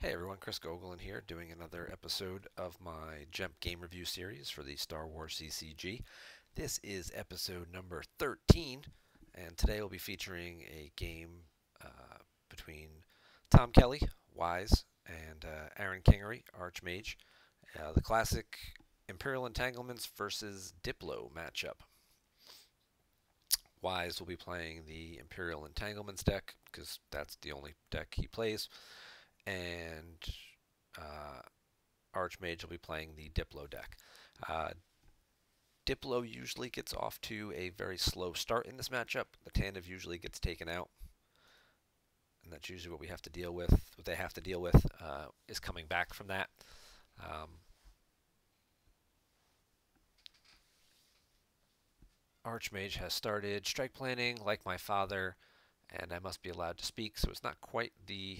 Hey everyone, Chris Gogolin here, doing another episode of my GEMP game review series for the Star Wars CCG. This is episode number 13, and today we'll be featuring a game between Tom Kelly, Wise, and Aaron Kingery, Archmage. The classic Imperial Entanglements versus Diplo matchup. Wise will be playing the Imperial Entanglements deck, because that's the only deck he plays, and uh, Archmage will be playing the Diplo deck. Uh, Diplo usually gets off to a very slow start in this matchup. The Tantive usually gets taken out, and that's usually what we have to deal with. What they have to deal with is coming back from that. Um, Archmage has started strike planning like my father, and I must be allowed to speak, so it's not quite the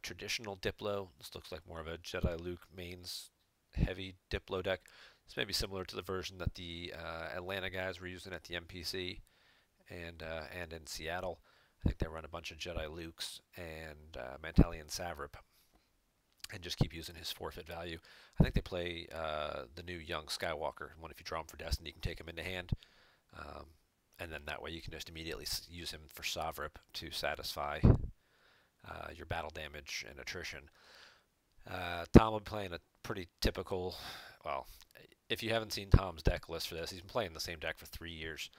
traditional Diplo. This looks like more of a Jedi Luke mains heavy Diplo deck. This may be similar to the version that the Atlanta guys were using at the MPC and in Seattle. I think they run a bunch of Jedi Lukes and Mantalian Savrip and just keep using his forfeit value. I think they play the new Young Skywalker. One, if you draw him for Destiny, you can take him into hand. Um, and then that way you can just immediately use him for Savrip to satisfy your battle damage and attrition. Tom will be playing a pretty typical, well, if you haven't seen Tom's deck list for this, he's been playing the same deck for 3 years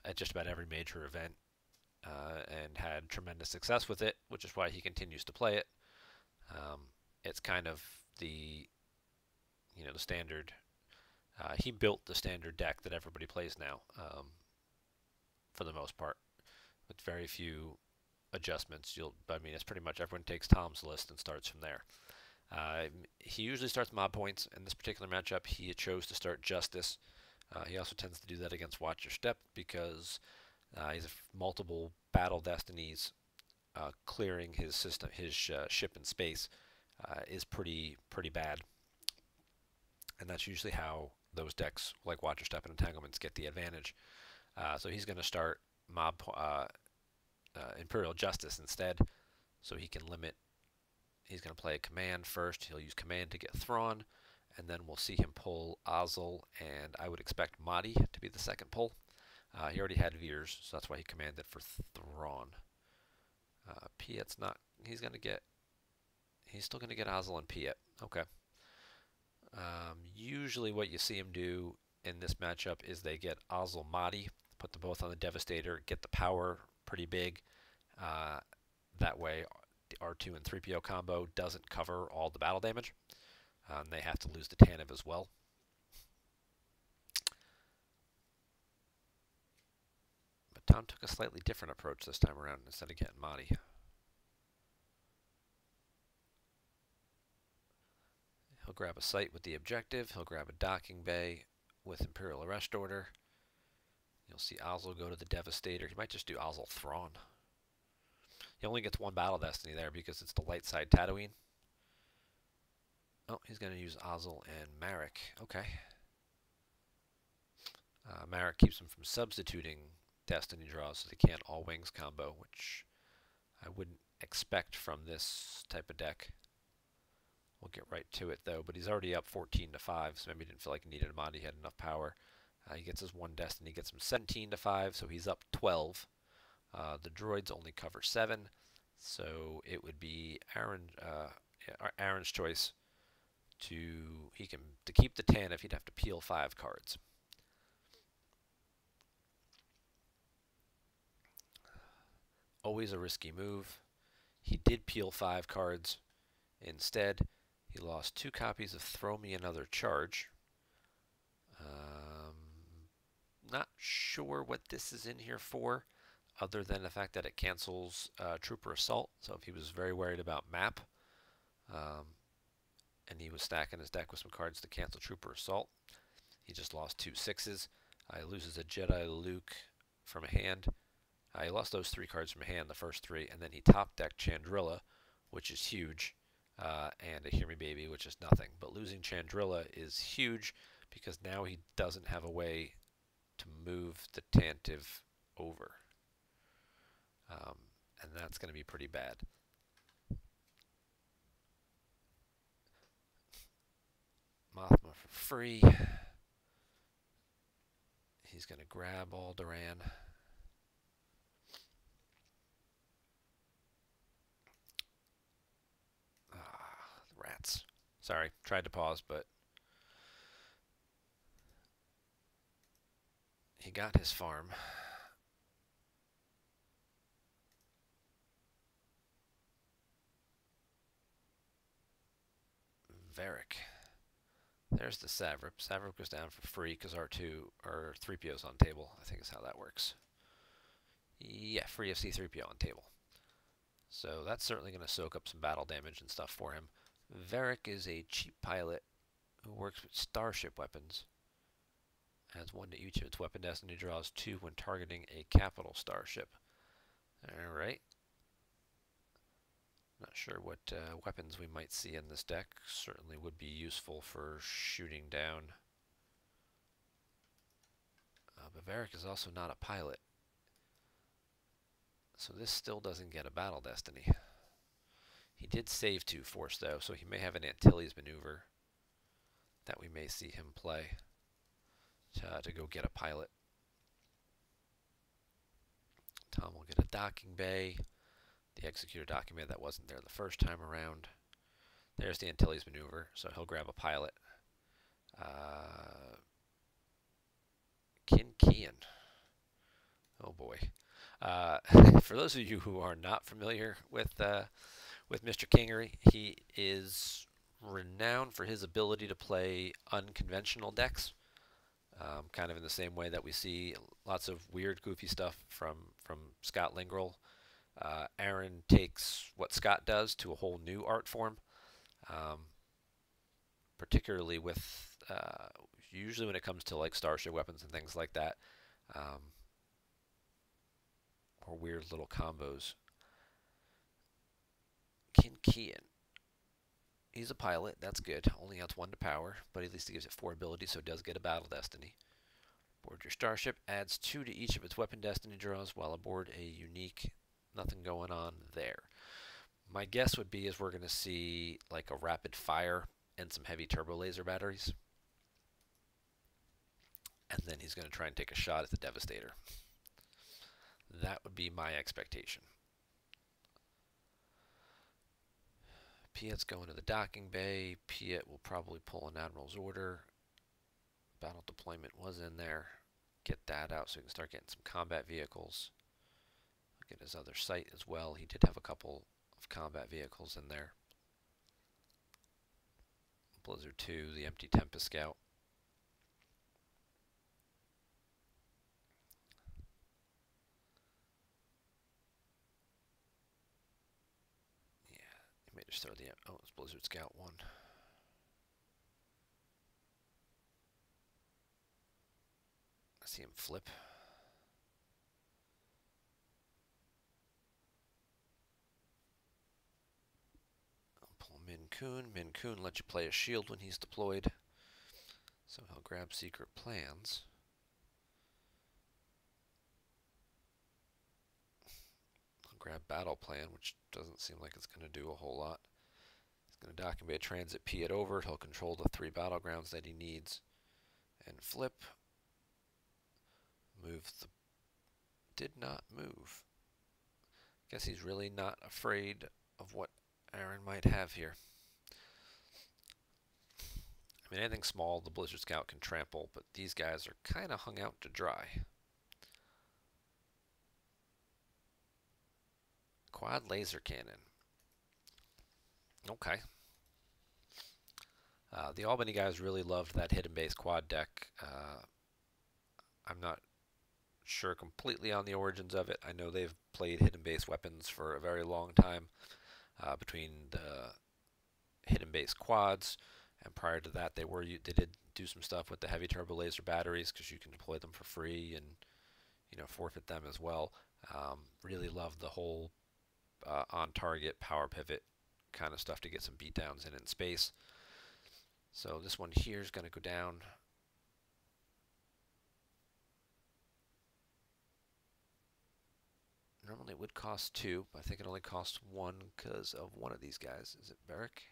at just about every major event and had tremendous success with it, which is why he continues to play it. It's kind of the, the standard. He built the standard deck that everybody plays now, for the most part, with very few adjustments. I mean, it's pretty much everyone takes Tom's list and starts from there. He usually starts mob points. In this particular matchup, he chose to start Justice. He also tends to do that against Watch Your Step because he's multiple battle destinies. Clearing his system, his ship in space, is pretty bad, and that's usually how those decks like Watch Your Step and Entanglements get the advantage. So he's going to start Imperial Justice instead, so he can limit. He's going to play a command first. He'll use command to get Thrawn, and then we'll see him pull Ozzel, and I would expect Mahdi to be the second pull. He already had Veers, so that's why he commanded for Thrawn. Piet's not. He's still going to get Ozzel and Piet. Okay. Usually what you see him do in this matchup is they get Ozzel Mahdi, put them both on the Devastator, get the power pretty big. That way the R2 and 3PO combo doesn't cover all the battle damage. They have to lose the Tantive as well. But Tom took a slightly different approach this time around instead of getting Mahdi. He'll grab a site with the objective. He'll grab a docking bay with Imperial Arrest Order. You'll see Ozzel go to the Devastator. He might just do Ozzel Thrawn. He only gets one Battle Destiny there because it's the light side Tatooine. Oh, he's going to use Ozzel and Marek. Okay. Marek keeps him from substituting Destiny draws so they can't all wings combo, which I wouldn't expect from this type of deck. We'll get right to it though, but he's already up 14-5, so maybe he didn't feel like he needed a mod. He had enough power. He gets his one Destiny, gets him 17-5, so he's up 12. The droids only cover 7, so it would be Aaron's choice to keep the Tantive. He'd have to peel 5 cards. Always a risky move. He did peel 5 cards. Instead, he lost 2 copies of Throw Me Another Charge. Not sure what this is in here for, other than the fact that it cancels Trooper Assault. So if he was very worried about map, and he was stacking his deck with some cards to cancel Trooper Assault, he just lost 2 6s. He loses a Jedi Luke from a hand. He lost those 3 cards from a hand, the first 3, and then he top decked Chandrilla, which is huge. And a Hear Me Baby, which is nothing. But losing Chandrilla is huge because now he doesn't have a way to move the Tantive over. And that's going to be pretty bad. him for free. He's going to grab Alderaan. Rats. Sorry, tried to pause, but he got his farm. Varric. There's the Savrip. Savrip goes down for free because our 3PO's on table, I think is how that works. Yeah, free of C3PO on table. So that's certainly going to soak up some battle damage and stuff for him. Varric is a cheap pilot who works with starship weapons. Adds 1 to each of its weapon destiny, draws 2 when targeting a capital starship. Alright. Not sure what weapons we might see in this deck. Certainly would be useful for shooting down. Varric is also not a pilot. So this still doesn't get a battle destiny. He did save 2 force though, so he may have an Antilles maneuver that we may see him play to go get a pilot. Tom will get a docking bay. The executor docking bay that wasn't there the first time around. There's the Antilles maneuver, so he'll grab a pilot. Kinkian. Oh boy. For those of you who are not familiar with Mr. Kingery, he is renowned for his ability to play unconventional decks, kind of in the same way that we see lots of weird, goofy stuff from Scott Lingrel. Aaron takes what Scott does to a whole new art form, particularly with usually when it comes to like starship weapons and things like that, or weird little combos. Kinkian. He's a pilot, that's good. Only adds 1 to power, but at least he gives it 4 abilities, so it does get a battle destiny. Board your starship, adds 2 to each of its weapon destiny draws while aboard a unique. Nothing going on there. My guess would be is we're going to see like a rapid fire and some heavy turbo laser batteries. And then he's going to try and take a shot at the Devastator. That would be my expectation. Piet's going to the docking bay. Piet will probably pull an Admiral's Order. Battle deployment was in there. Get that out so we can start getting some combat vehicles. Get his other site as well. He did have a couple of combat vehicles in there. Blizzard 2, the empty Tempest Scout. Yeah, he may just throw the... Oh, it's Blizzard Scout 1. I see him flip. Min Kun lets you play a shield when he's deployed, so he'll grab secret plans. He'll grab battle plan, which doesn't seem like it's going to do a whole lot. He's going to dock and be a transit Piet over. He'll control the 3 battlegrounds that he needs, and flip. Move the... Did not move. Guess he's really not afraid of what Aaron might have here. I mean, anything small the Blizzard Scout can trample, but these guys are kind of hung out to dry. Quad laser cannon. Okay. The Albany guys really loved that hidden base quad deck. I'm not sure completely on the origins of it. I know they've played hidden base weapons for a very long time, between the hidden base quads, and prior to that they did do some stuff with the heavy turbo laser batteries because you can deploy them for free and forfeit them as well. Really love the whole on target power pivot kind of stuff to get some beatdowns in space. So this one here is going to go down. Normally it would cost 2, but I think it only costs 1 because of one of these guys. Is it Varric?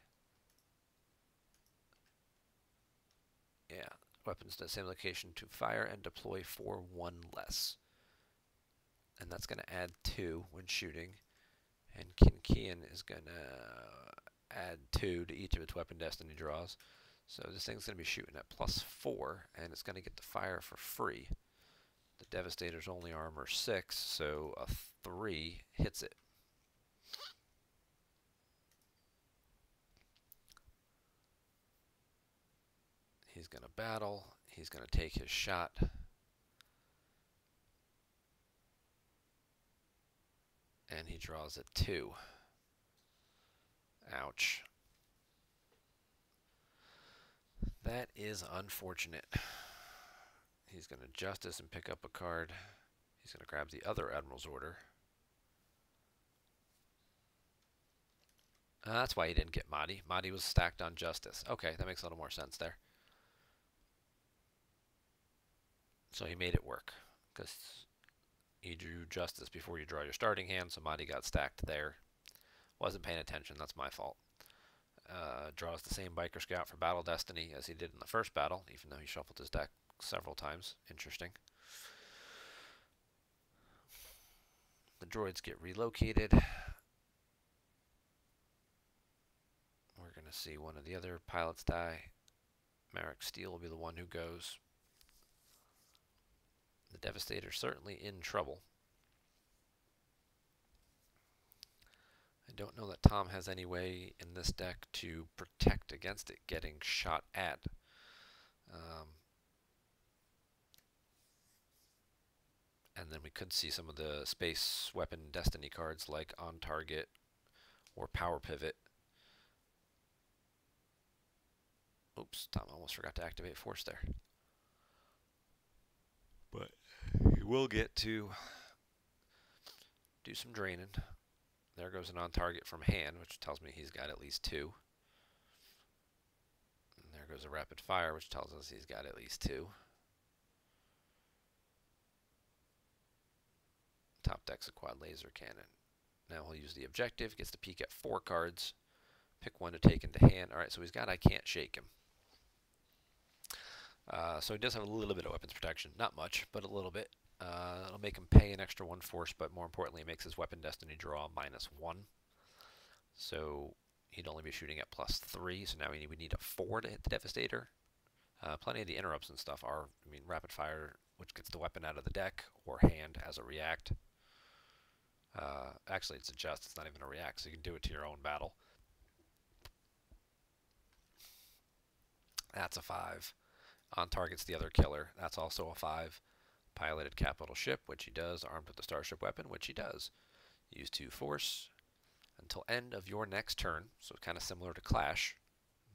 Yeah, weapons to the same location to fire and deploy for 1 less. And that's going to add 2 when shooting. And Kinkian is going to add 2 to each of its weapon destiny draws. So this thing's going to be shooting at +4, and it's going to get to fire for free. The Devastator's only armor 6, so a 3 hits it. He's going to battle. He's going to take his shot. And he draws a 2. Ouch. That is unfortunate. He's going to Justice and pick up a card. He's going to grab the other Admiral's Order. That's why he didn't get Mahdi. Mahdi was stacked on Justice. Okay, that makes a little more sense there. So he made it work, because you drew Justice before you draw your starting hand, so Mahdi got stacked there. Wasn't paying attention, that's my fault. Draws the same Biker Scout for Battle Destiny as he did in the first battle, even though he shuffled his deck several times. Interesting. The droids get relocated. We're going to see one of the other pilots die. Merrick Steele will be the one who goes. The Devastator certainly in trouble. I don't know that Tom has any way in this deck to protect against it getting shot at. And then we could see some of the space weapon destiny cards like On Target or Power Pivot. Oops, Tom almost forgot to activate Force there. But he will get to do some draining. There goes an On Target from hand, which tells me he's got at least 2. And there goes a Rapid Fire, which tells us he's got at least 2. Top deck's a Quad Laser Cannon. Now he'll use the objective, gets to peek at 4 cards, pick one to take into hand. Alright, so he's got I Can't Shake Him. So he does have a little bit of weapons protection. Not much, but a little bit. It'll make him pay an extra 1 force, but more importantly, it makes his weapon destiny draw -1. So he'd only be shooting at +3, so now we need a 4 to hit the Devastator. Plenty of the interrupts and stuff are, Rapid Fire, which gets the weapon out of the deck, or hand as a react. Actually, it's a just, it's not even a react, so you can do it to your own battle. That's a 5. On Target's the other killer. That's also a 5. Piloted capital ship, which he does. Armed with the starship weapon, which he does. Use 2 force until end of your next turn. So kind of similar to Clash,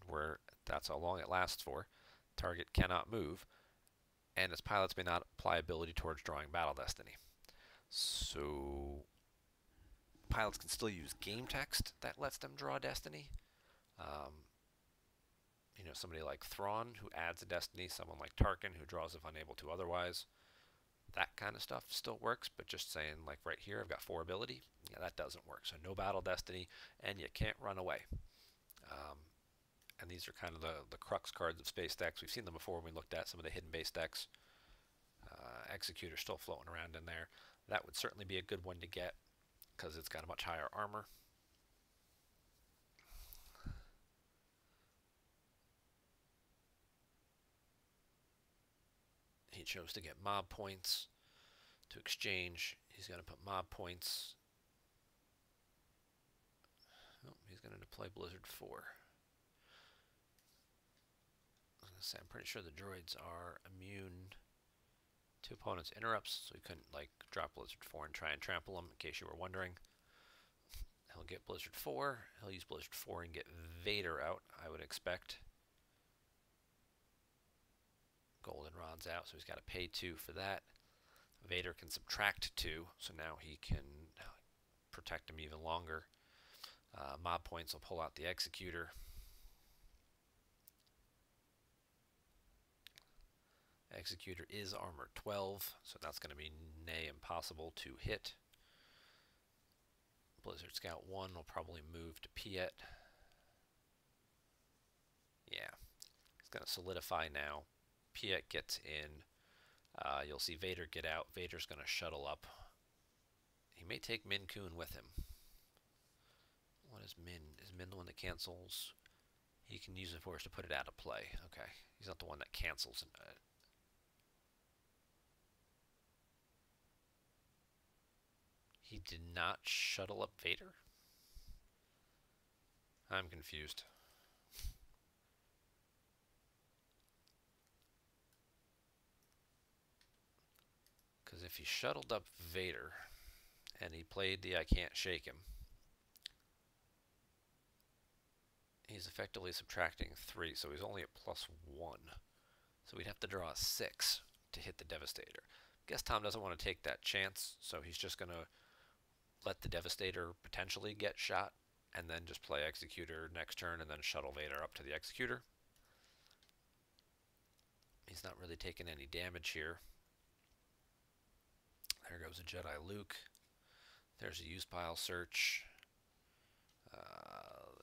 where that's how long it lasts for. Target cannot move, and its pilots may not apply ability towards drawing battle destiny. So pilots can still use game text that lets them draw destiny. Somebody like Thrawn who adds a destiny, someone like Tarkin who draws if unable to otherwise. That kind of stuff still works, but just saying, like right here, I've got 4 ability. Yeah, that doesn't work. So no battle destiny, and you can't run away. And these are kind of the crux cards of space decks. We've seen them before when we looked at some of the hidden base decks. Executor still floating around in there. That would certainly be a good one to get because it's got a much higher armor. He chose to get mob points to exchange. He's going to put mob points. Oh, he's going to deploy Blizzard 4. I was going to say, I'm pretty sure the droids are immune to opponents' interrupts, so he couldn't drop Blizzard 4 and try and trample them, in case you were wondering. He'll get Blizzard 4. He'll use Blizzard 4 and get Vader out, I would expect. Golden Rod's out, so he's got to pay 2 for that. Vader can subtract 2, so now he can protect him even longer. Mob points will pull out the Executor. Executor is armor 12, so that's going to be nay impossible to hit. Blizzard Scout 1 will probably move to Piet. Yeah, going to solidify now. Piet gets in. You'll see Vader get out. Vader's going to shuttle up. He may take Min Kun with him. What is Min? Is Min the one that cancels? He can use the Force to put it out of play. Okay. He's not the one that cancels. He did not shuttle up Vader? I'm confused. Because if he shuttled up Vader and he played the I can't shake him, he's effectively subtracting 3, so he's only at +1. So we'd have to draw a 6 to hit the Devastator. Guess Tom doesn't want to take that chance, so he's just going to let the Devastator potentially get shot and then just play Executor next turn and then shuttle Vader up to the Executor. He's not really taking any damage here. There goes a Jedi Luke. There's a used pile search.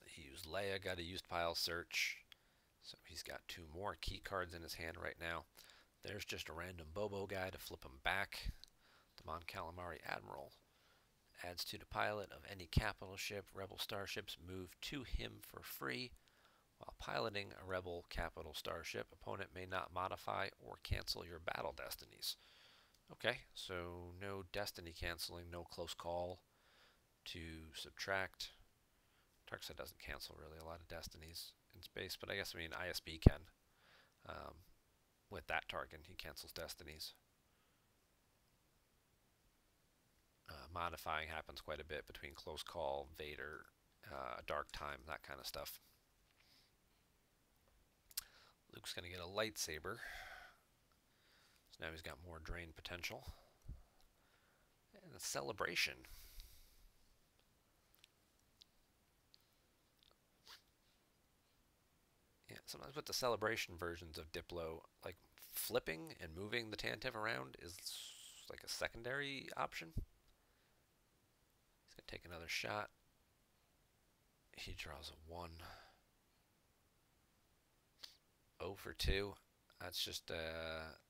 He used Leia, got a used pile search. So he's got 2 more key cards in his hand right now. There's just a random Bobo guy to flip him back. The Mon Calamari Admiral adds 2 to pilot of any capital ship. Rebel starships move to him for free. While piloting a Rebel capital starship, opponent may not modify or cancel your battle destinies. Okay, so no destiny canceling, no close call to subtract. Darkseid doesn't cancel really a lot of destinies in space, but I guess, ISB can. With that target, he cancels destinies. Modifying happens quite a bit between close call, Vader, dark time, that kind of stuff. Luke's going to get a lightsaber. So now he's got more drain potential. And a celebration. Yeah, sometimes with the celebration versions of Diplo, like flipping and moving the Tantive around is like a secondary option. He's going to take another shot. He draws a 1. 0 for 2. That's just,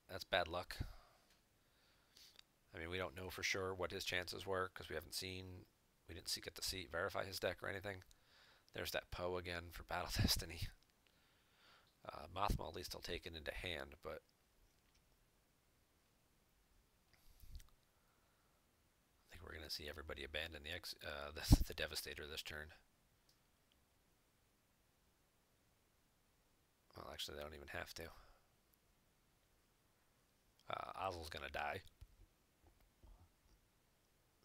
that's bad luck. We don't know for sure what his chances were because we didn't get to verify his deck or anything. There's that Poe again for Battle Destiny. Mothma at least will take it into hand, but I think we're going to see everybody abandon the Devastator this turn. Well, actually, they don't even have to. Ozzel's going to die.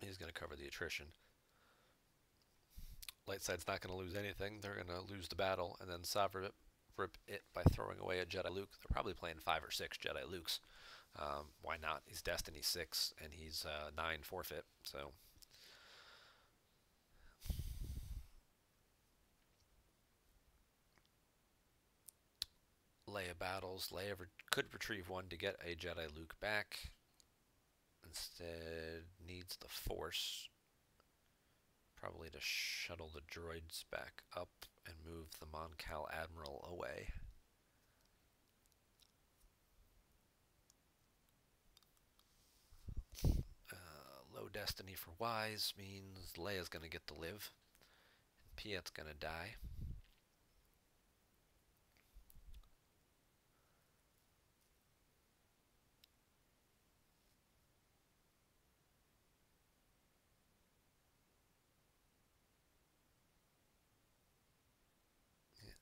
He's going to cover the attrition. Lightside's not going to lose anything. They're going to lose the battle and then sovereign rip it by throwing away a Jedi Luke. They're probably playing 5 or 6 Jedi Lukes. Why not? He's Destiny 6 and he's 9 forfeit. So Leia battles. Leia could retrieve 1 to get a Jedi Luke back. Instead needs the Force. Probably to shuttle the droids back up and move the Mon Cal Admiral away. Low destiny for Wise means Leia's going to get to live. And Piet's going to die.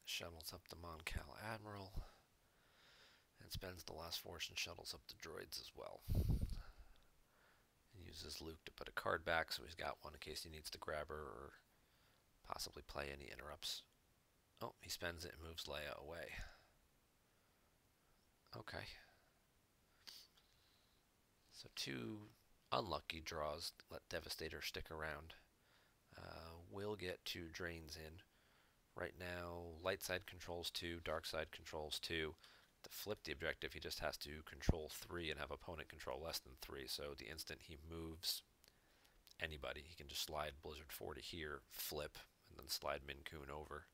Shuttles up the Mon Cal Admiral and spends the last Force and shuttles up the droids as well. And uses Luke to put a card back so he's got 1 in case he needs to grab her or possibly play any interrupts. Oh, he spends it and moves Leia away. Okay. So 2 unlucky draws let Devastator stick around. We'll get 2 drains in. Right now, light side controls 2, dark side controls 2. To flip the objective, he just has to control 3 and have opponent control less than 3. So the instant he moves anybody, he can just slide Blizzard 4 to here, flip, and then slide Min Kun over.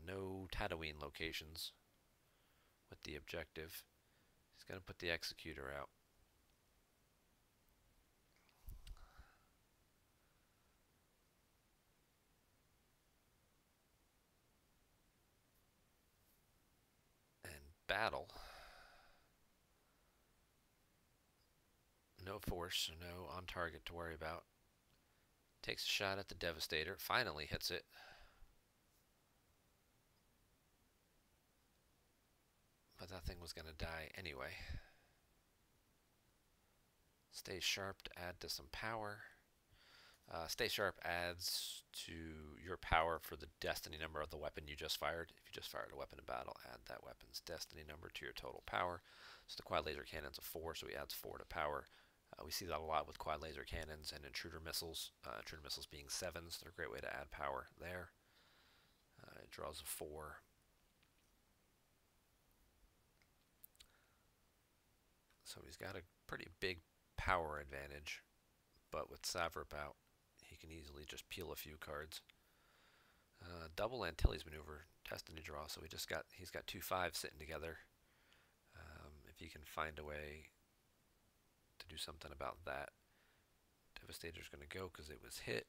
No Tatooine locations. with the objective. He's going to put the executor out. And battle. No force, no on target to worry about. Takes a shot at the Devastator, finally hits it. But that thing was going to die anyway. Stay sharp to add to some power. Stay sharp adds to your power for the destiny number of the weapon you just fired. If you just fired a weapon in battle, add that weapon's destiny number to your total power. So the quad laser cannon's a 4, so he adds 4 to power. We see that a lot with quad laser cannons and intruder missiles. Intruder missiles being 7s, they're a great way to add power there. It draws a 4. So he's got a pretty big power advantage, but with Savrip out, he can easily just peel a few cards. Double Antilles maneuver, destiny draw, so he's got 2 5s sitting together. If he can find a way to do something about that. Devastator's going to go because it was hit.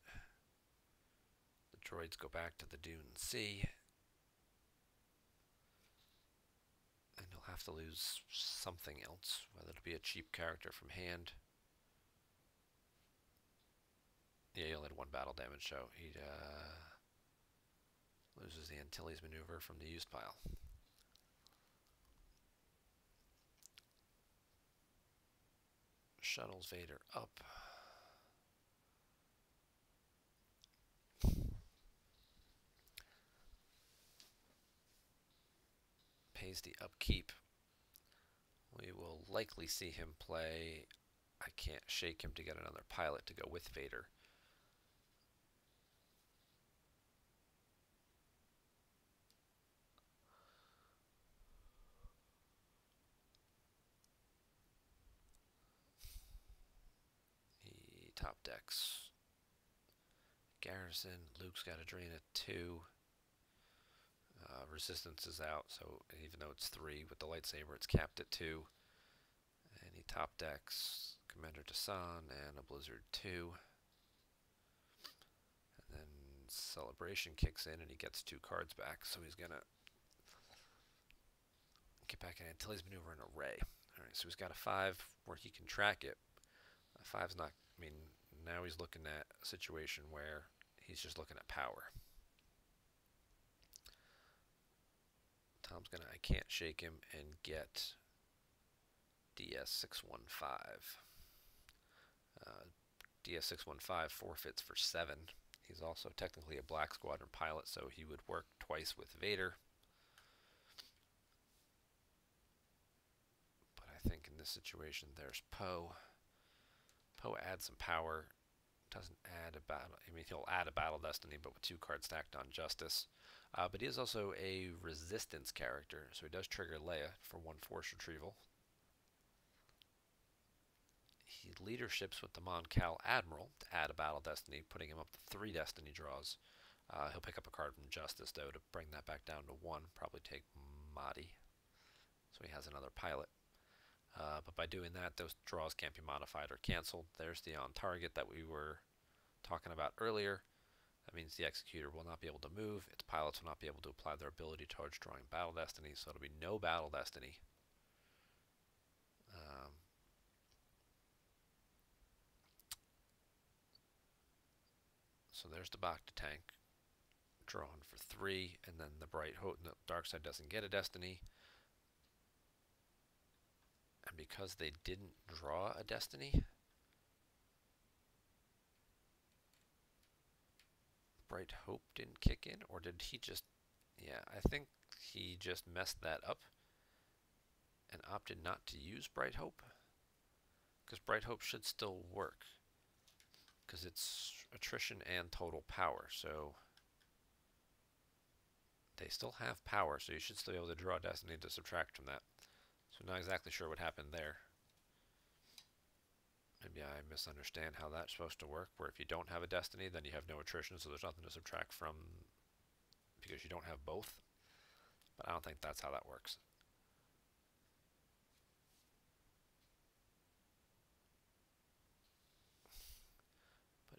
The droids go back to the Dune Sea. And he'll have to lose something else, whether it be a cheap character from hand. Yeah, he only had 1 battle damage, so he loses the Antilles maneuver from the used pile. Shuttles Vader up. Pays the upkeep. We will likely see him play I Can't Shake Him to get another pilot to go with Vader. He top decks Garrison. Luke's got a drain at 2. Resistance is out, so even though it's 3 with the lightsaber, it's capped at 2. And he top decks Commander Tassan and a Blizzard 2. And then Celebration kicks in and he gets 2 cards back, so he's going to get back an Antilles maneuver and array. Alright, so he's got a 5 where he can track it. A 5's not, I mean, now he's looking at a situation where he's just looking at power. Tom's gonna I Can't Shake Him and get DS615. DS615 forfeits for 7. He's also technically a Black Squadron pilot, so he would work twice with Vader. But I think in this situation, there's Poe. Poe adds some power. Doesn't add a battle. I mean, he'll add a battle destiny, but with 2 cards stacked on Justice. But he is also a resistance character, so he does trigger Leia for 1 force retrieval. He leaderships with the Mon Cal Admiral to add a battle destiny, putting him up to 3 destiny draws. He'll pick up a card from Justice, though, to bring that back down to 1. Probably take Mahdi, so he has another pilot. But by doing that, those draws can't be modified or canceled. There's the on target that we were talking about earlier. That means the executor will not be able to move. Its pilots will not be able to apply their ability towards drawing battle destiny, so it'll be no battle destiny. So there's the Bacta tank, drawn for 3, and then the Bright Hope. The dark side doesn't get a destiny. And because they didn't draw a destiny, Bright Hope didn't kick in, or did he just... Yeah, I think he just messed that up and opted not to use Bright Hope, because Bright Hope should still work, because it's attrition and total power, so they still have power, so you should still be able to draw destiny to subtract from that. So not exactly sure what happened there. Maybe I misunderstand how that's supposed to work, where if you don't have a destiny, then you have no attrition, so there's nothing to subtract from because you don't have both. But I don't think that's how that works.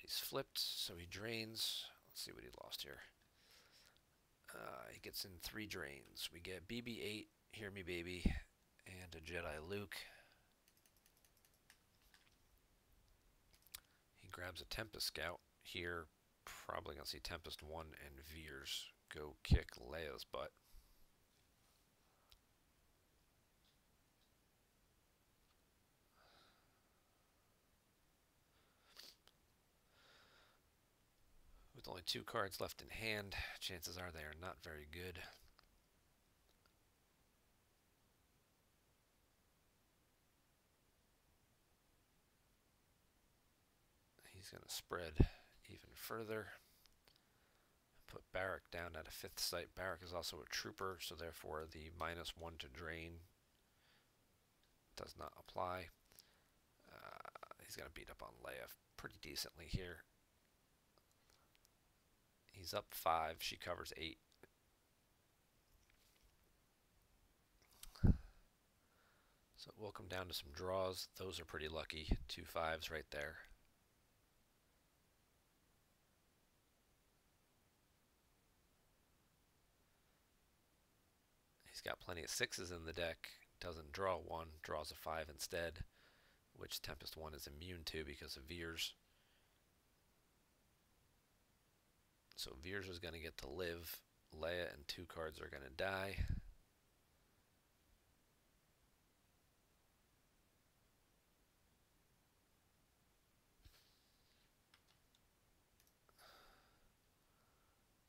He's flipped, so he drains. Let's see what he lost here. He gets in 3 drains. We get BB-8, Hear Me Baby, and a Jedi Luke. He grabs a Tempest Scout. Here, probably going to see Tempest 1 and Veers go kick Leia's butt. With only 2 cards left in hand, chances are they are not very good. He's going to spread even further. Put Barrack down at a 5th site. Barrack is also a trooper, so therefore the -1 to drain does not apply. He's going to beat up on Leia pretty decently here. He's up 5. She covers 8. So we'll come down to some draws. Those are pretty lucky. 2 5s right there. He's got plenty of 6s in the deck. Doesn't draw 1, draws a 5 instead, which Tempest 1 is immune to because of Veers. So Veers is going to get to live. Leia and 2 cards are going to die.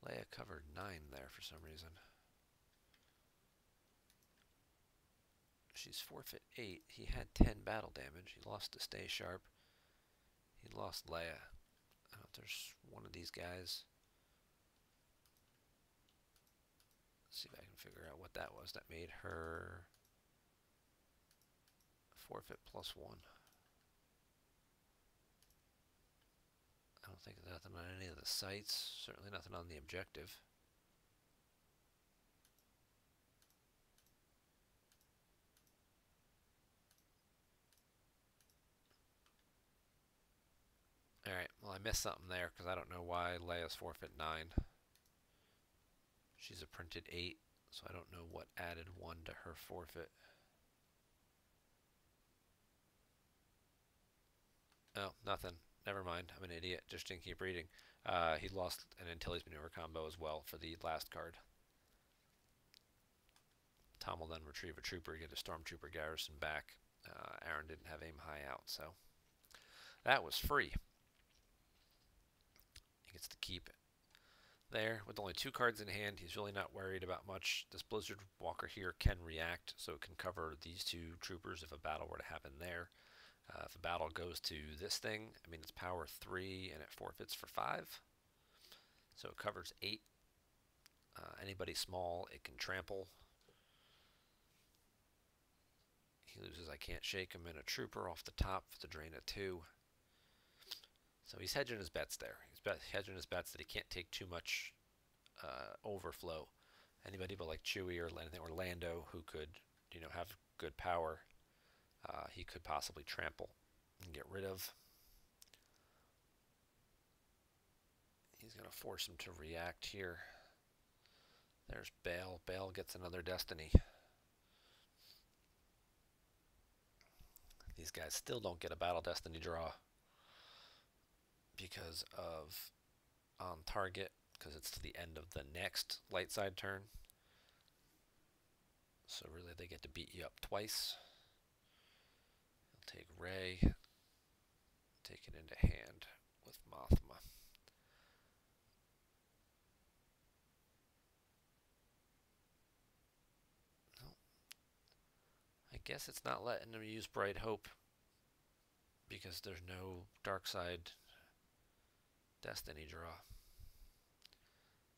Leia covered 9 there for some reason. She's forfeit 8. He had 10 battle damage. He lost to Stay Sharp. He lost Leia. I don't know if there's one of these guys. Let's see if I can figure out what that was. That made her forfeit +1. I don't think there's nothing on any of the sites. Certainly nothing on the objective. Alright, well I missed something there because I don't know why Leia's forfeit 9. She's a printed 8, so I don't know what added 1 to her forfeit. Oh, nothing. Never mind. I'm an idiot. Just didn't keep reading. He lost an Antilles Maneuver combo as well for the last card. Tom will then retrieve a trooper, get a Stormtrooper garrison back. Aaron didn't have aim high out, so that was free. He gets to keep it. There, with only 2 cards in hand, he's really not worried about much. This Blizzard Walker here can react, so it can cover these 2 troopers if a battle were to happen there. If a battle goes to this thing, I mean, it's power 3 and it forfeits for 5. So it covers 8. Anybody small, it can trample. He loses I Can't Shake Him and a trooper off the top for the drain of 2. So he's hedging his bets there. He's hedging his bets that he can't take too much overflow. Anybody but like Chewie or Lando who could, have good power, he could possibly trample and get rid of. He's going to force him to react here. There's Bail. Bail gets another Destiny. These guys still don't get a Battle Destiny draw because of on target, because it's to the end of the next light side turn. So really they get to beat you up twice. He'll take Rey, take it into hand with Mothma. Well, I guess it's not letting him use Bright Hope because there's no dark side Destiny draw.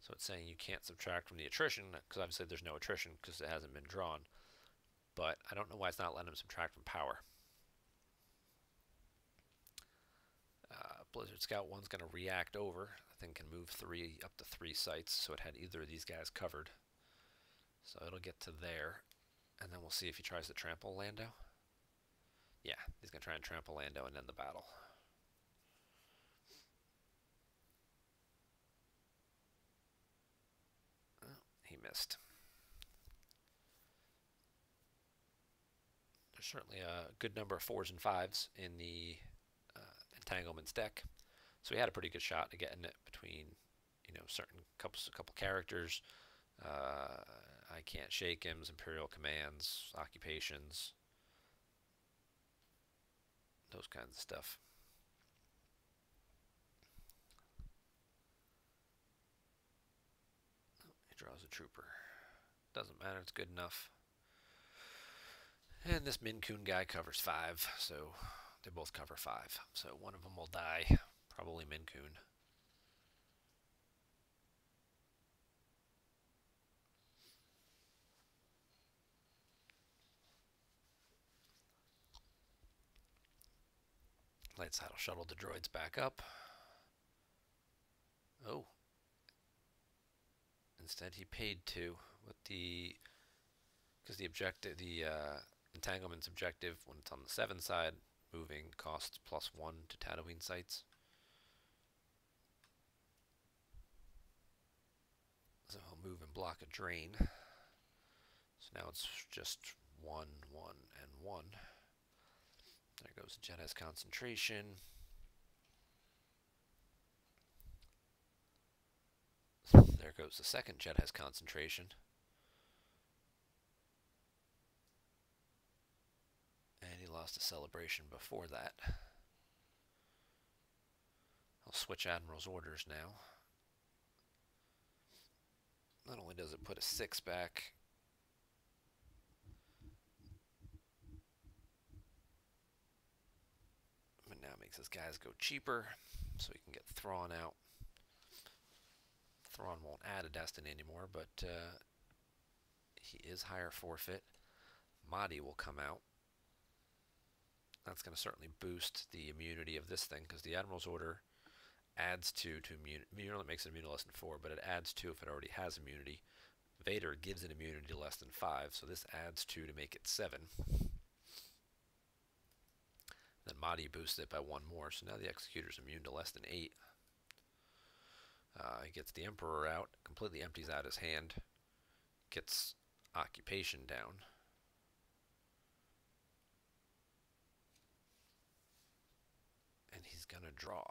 So it's saying you can't subtract from the attrition, because obviously there's no attrition because it hasn't been drawn. But I don't know why it's not letting him subtract from power. Blizzard Scout 1's going to react over. I think can move 3 up to 3 sites, so it had either of these guys covered. So it'll get to there, and then we'll see if he tries to trample Lando. Yeah, he's going to try and trample Lando and end the battle. missed. There's certainly a good number of 4s and 5s in the Entanglements deck, so we had a pretty good shot at getting it between, you know, certain couple characters. I can't shake him's, Imperial commands, occupations, those kinds of stuff. He draws a trooper. Doesn't matter, it's good enough. And this Min Kun guy covers 5, so they both cover 5. So one of them will die, probably Min Kun. Lightside will shuttle the droids back up. Oh. Instead he paid 2 with the, because the objective, the Entanglement's objective when it's on the 7 side, moving costs +1 to Tatooine sites. So he'll move and block a drain. So now it's just 1, 1, and 1. There goes Jedi's concentration. There goes the second Jedi's concentration. And he lost a celebration before that. I'll switch Admiral's orders now. Not only does it put a 6 back, but now makes his guys go cheaper, so he can get Thrawn out. Thrawn won't add a destiny anymore, but he is higher forfeit. Mahdi will come out. That's going to certainly boost the immunity of this thing, because the Admiral's Order adds 2 to immunity. It makes it immune to less than 4, but it adds 2 if it already has immunity. Vader gives it immunity to less than 5, so this adds 2 to make it 7. Then Mahdi boosts it by 1 more, so now the Executor's immune to less than 8. He gets the Emperor out, completely empties out his hand, gets occupation down. And he's going to draw.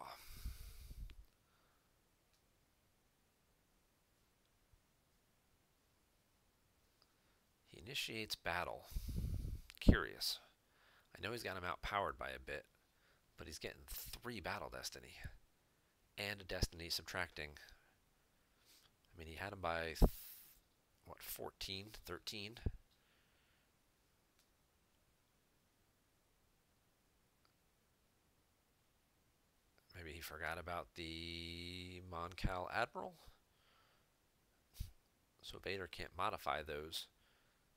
He initiates battle. Curious. I know he's got him outpowered by a bit, but he's getting 3 battle destiny. And a destiny subtracting. I mean, he had him by, what, 14, 13? Maybe he forgot about the Mon Cal Admiral? So Vader can't modify those.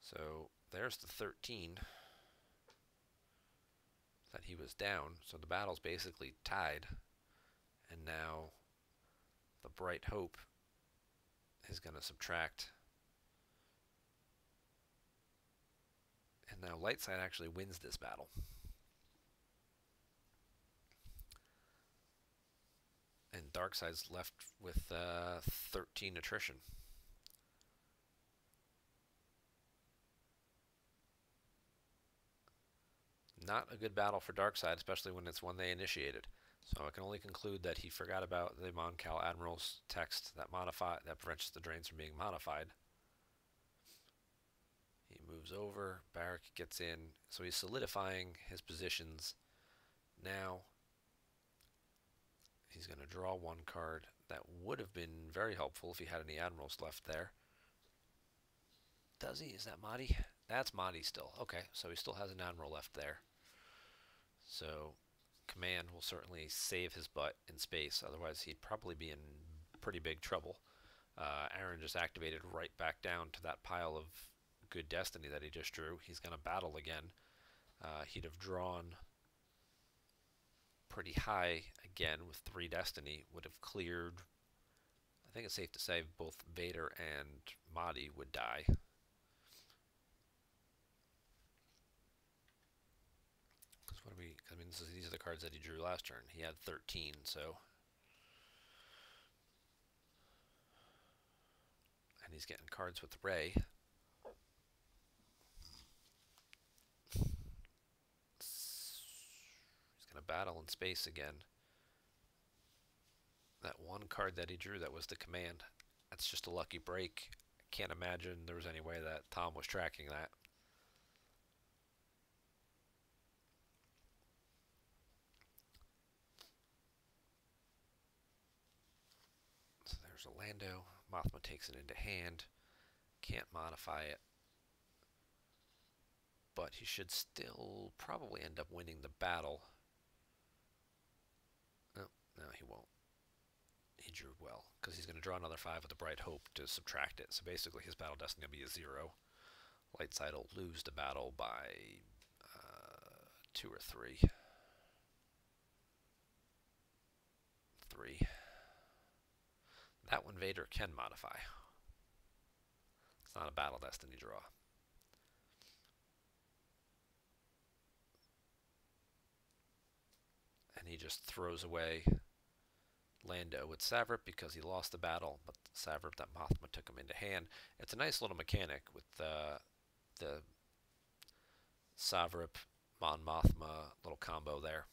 So there's the 13 that he was down. So the battle's basically tied. And now the Bright Hope is going to subtract. And now Lightside actually wins this battle. And Darkside's left with 13 attrition. Not a good battle for Darkseid, especially when it's one they initiated. So I can only conclude that he forgot about the Mon Cal Admiral's text that prevents the drains from being modified. He moves over, Barrack gets in, so he's solidifying his positions. Now he's going to draw 1 card. That would have been very helpful if he had any Admirals left there. Does he? Is that Mahdi? That's Mahdi still. Okay, so he still has an Admiral left there. So Command will certainly save his butt in space, otherwise he'd probably be in pretty big trouble. Aaron just activated right back down to that pile of good destiny that he just drew. He's going to battle again. He'd have drawn pretty high again with 3 destiny, would have cleared. I think it's safe to say both Vader and Mahdi would die. I mean, these are the cards that he drew last turn. He had 13, so. And And he's getting cards with Ray. He's going to battle in space again. That one card that he drew, that was the command. That's just a lucky break. I can't imagine there was any way that Tom was tracking that. So there's a Lando. Mothma takes it into hand. Can't modify it. But he should still probably end up winning the battle. No, he won't. He drew well, because he's going to draw another 5 with a Bright Hope to subtract it. So basically his battle destiny will be a 0. Light side will lose the battle by 2 or 3. 3. That one Vader can modify. It's not a battle destiny draw. And he just throws away Lando with Savrip because he lost the battle, but Savrip, that Mothma, took him into hand. It's a nice little mechanic with the Savrip, Mon Mothma little combo there.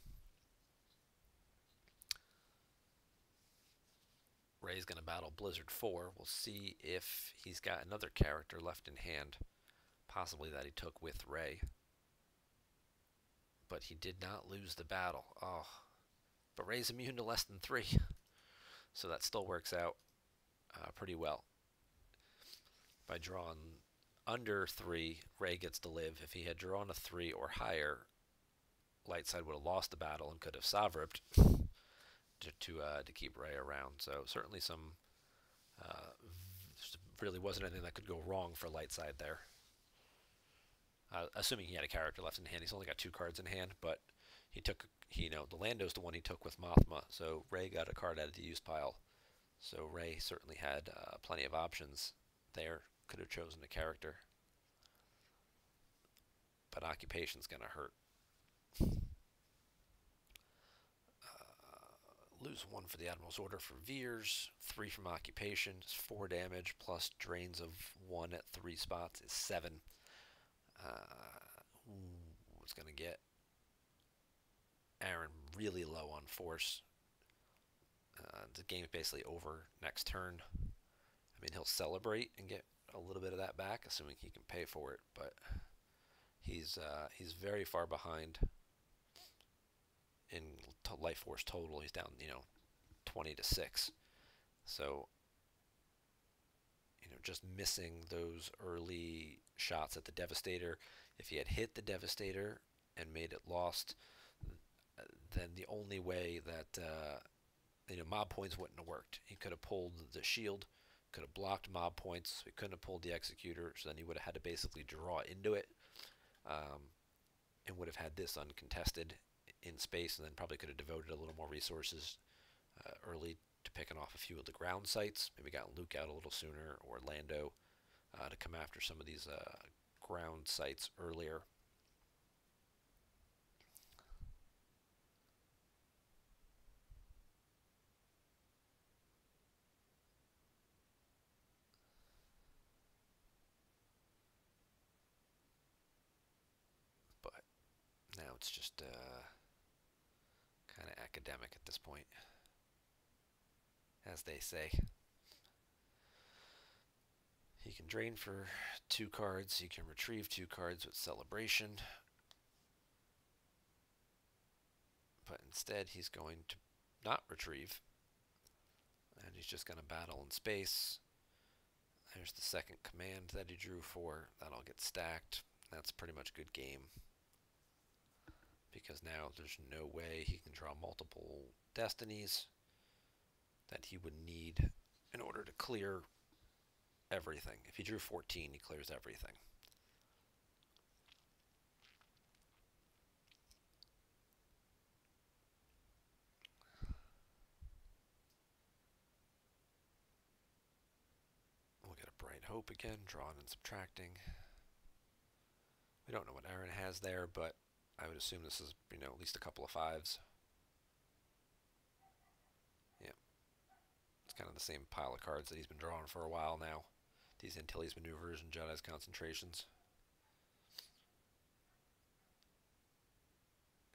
Ray's going to battle Blizzard 4. We'll see if he's got another character left in hand, possibly that he took with Ray. But he did not lose the battle. Oh, but Ray's immune to less than 3. So that still works out pretty well. By drawing under 3, Ray gets to live. If he had drawn a 3 or higher, Lightside would have lost the battle and could have Savripped to keep Ray around. So certainly some really wasn't anything that could go wrong for Lightside there. Assuming he had a character left in hand. He's only got 2 cards in hand, but he took, the Lando's the one he took with Mothma, so Ray got a card out of the use pile. So Ray certainly had plenty of options there. Could have chosen a character. But Occupation's going to hurt. Lose 1 for the Admiral's Order for Veers, 3 from Occupation, 4 damage, plus drains of 1 at 3 spots is 7. What's going to get Aaron really low on force. The game's basically over next turn. I mean, he'll celebrate and get a little bit of that back, assuming he can pay for it, but he's very far behind in life force total. He's down, 20 to 6. So, just missing those early shots at the Devastator. If he had hit the Devastator and made it lost, then the only way that mob points wouldn't have worked. He could have pulled the shield, could have blocked mob points. So he couldn't have pulled the Executor, so then he would have had to basically draw into it, and would have had this uncontested in space, and then probably could have devoted a little more resources early to picking off a few of the ground sites. Maybe got Luke out a little sooner, or Lando, to come after some of these ground sites earlier. But now it's just kind of academic at this point, as they say. He can drain for 2 cards. He can retrieve 2 cards with Celebration. But instead, he's going to not retrieve. And he's just going to battle in space. There's the second command that he drew for. That'll get stacked. That's pretty much good game. Because now there's no way he can draw multiple destinies that he would need in order to clear everything. If he drew 14, he clears everything. We'll get a Bright Hope again, drawing and subtracting. We don't know what Aaron has there, but I would assume this is, at least a couple of 5s. Yeah. It's kind of the same pile of cards that he's been drawing for a while now. these Antilles maneuvers and Jedi's concentrations.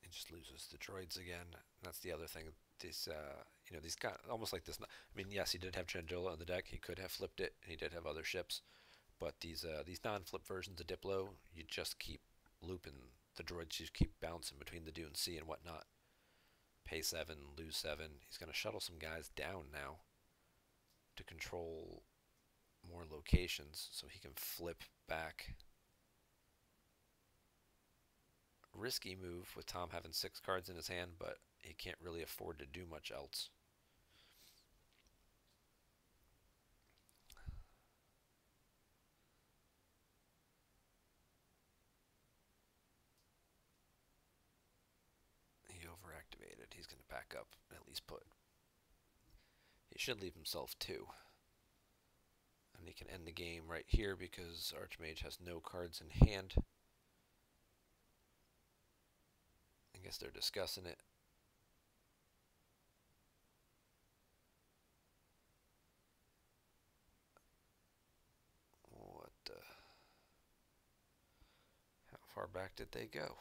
He just loses the droids again. That's the other thing. These, these got almost like this. I mean, yes, he did have Chandrila on the deck. He could have flipped it, and he did have other ships. But these non-flip versions of Diplo, you just keep looping the droids. You keep bouncing between the Dune Sea and whatnot. Pay 7, lose 7. He's going to shuttle some guys down now to control more locations so he can flip back. Risky move with Tom having 6 cards in his hand, but he can't really afford to do much else. He overactivated. He's going to back up and at least put. He should leave himself 2. And he can end the game right here because Archmage has no cards in hand. I guess they're discussing it. What the? How far back did they go?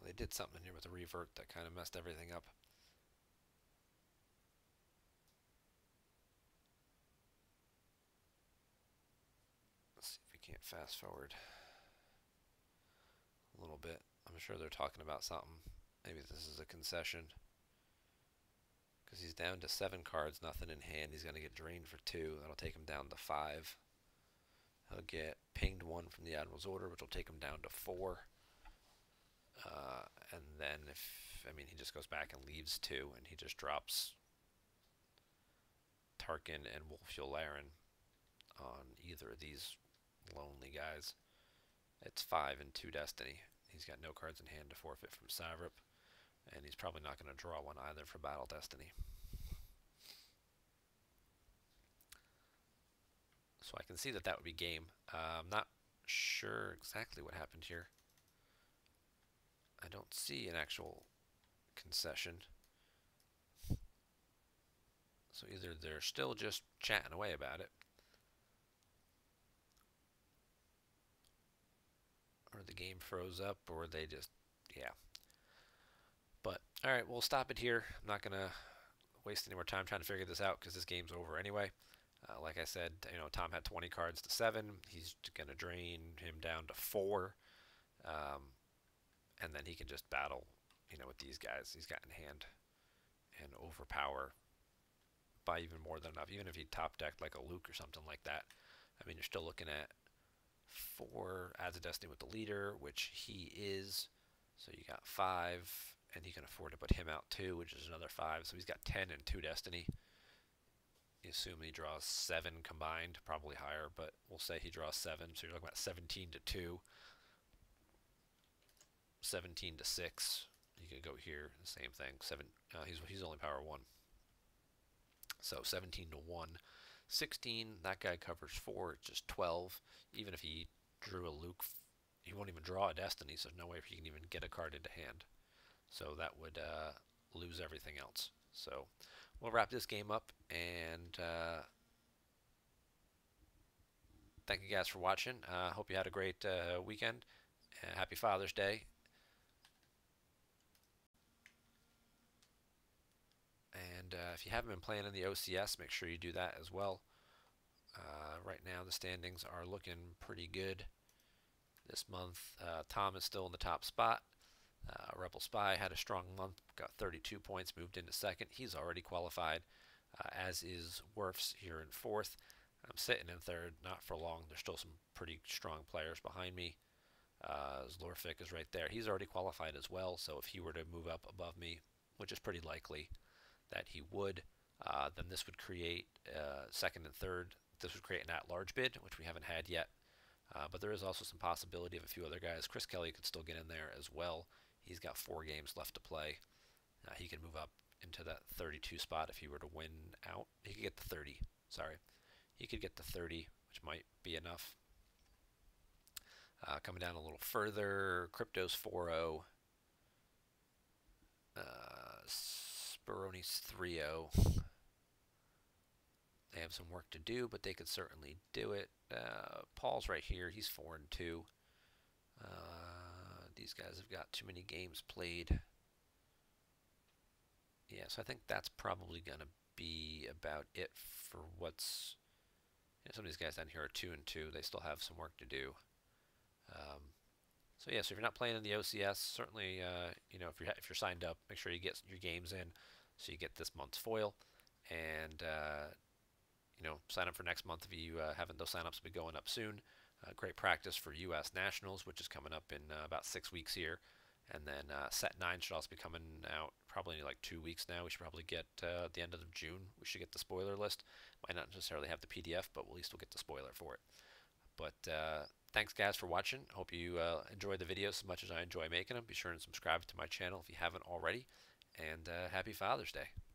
They did something here with the revert that kind of messed everything up. Let's see if we can't fast forward a little bit. I'm sure they're talking about something. Maybe this is a concession. Because he's down to 7 cards, nothing in hand. He's going to get drained for 2. That'll take him down to 5. He'll get pinged 1 from the Admiral's Order, which will take him down to 4. And then he just goes back and leaves 2, and he just drops Tarkin and Wolf Yularen on either of these lonely guys. It's 5 and 2 Destiny. He's got no cards in hand to forfeit from Savrip, and he's probably not going to draw one either for Battle Destiny. So I can see that would be game. I'm not sure exactly what happened here. I don't see an actual concession. So either they're still just chatting away about it, or the game froze up, or they just, yeah. But, alright, we'll stop it here. I'm not going to waste any more time trying to figure this out because this game's over anyway. Like I said, Tom had 20 cards to 7. He's going to drain him down to 4. And then he can just battle, with these guys he's got in hand and overpower by even more than enough. Even if he top decked like a Luke or something like that, you're still looking at 4 adds a Destiny with the leader, which he is. So you got 5, and he can afford to put him out too, which is another 5. So he's got 10 and 2 Destiny. You assume he draws 7 combined, probably higher, but we'll say he draws 7. So you're talking about 17 to 2. 17 to 6. You could go here, the same thing. He's only power 1. So 17 to 1. 16, that guy covers 4, it's just 12. Even if he drew a Luke, he won't even draw a Destiny, so no way he can even get a card into hand. So that would lose everything else. So we'll wrap this game up, and thank you guys for watching. Hope you had a great weekend. Happy Father's Day. And if you haven't been playing in the OCS, make sure you do that as well. Right now the standings are looking pretty good this month. Tom is still in the top spot. Rebel Spy had a strong month, got 32 points, moved into second. He's already qualified, as is Werfs here in fourth. I'm sitting in third, not for long. There's still some pretty strong players behind me. Zlorfik is right there. He's already qualified as well, so if he were to move up above me, which is pretty likely that he would, then this would create second and third. This would create an at-large bid, which we haven't had yet. But there is also some possibility of a few other guys. Chris Kelly could still get in there as well. He's got 4 games left to play. He can move up into that 32 spot if he were to win out. He could get the 30. Sorry, he could get the 30, which might be enough. Coming down a little further, crypto's 4-0. Speroni's 3-0. They have some work to do, but they could certainly do it. Paul's right here. He's 4-2. These guys have got too many games played. Yeah, so I think that's probably going to be about it for what's... some of these guys down here are 2-2. They still have some work to do. So yeah, so if you're not playing in the OCS, certainly, if you're signed up, make sure you get your games in so you get this month's foil. And sign up for next month if you haven't. Those signups will be going up soon. Great practice for U.S. Nationals, which is coming up in about 6 weeks here. And then Set 9 should also be coming out probably in like 2 weeks now. We should probably get at the end of June. We should get the spoiler list. Might not necessarily have the PDF, but at least we'll get the spoiler for it. But thanks, guys, for watching. Hope you enjoy the videos as much as I enjoy making them. Be sure and subscribe to my channel if you haven't already. And happy Father's Day.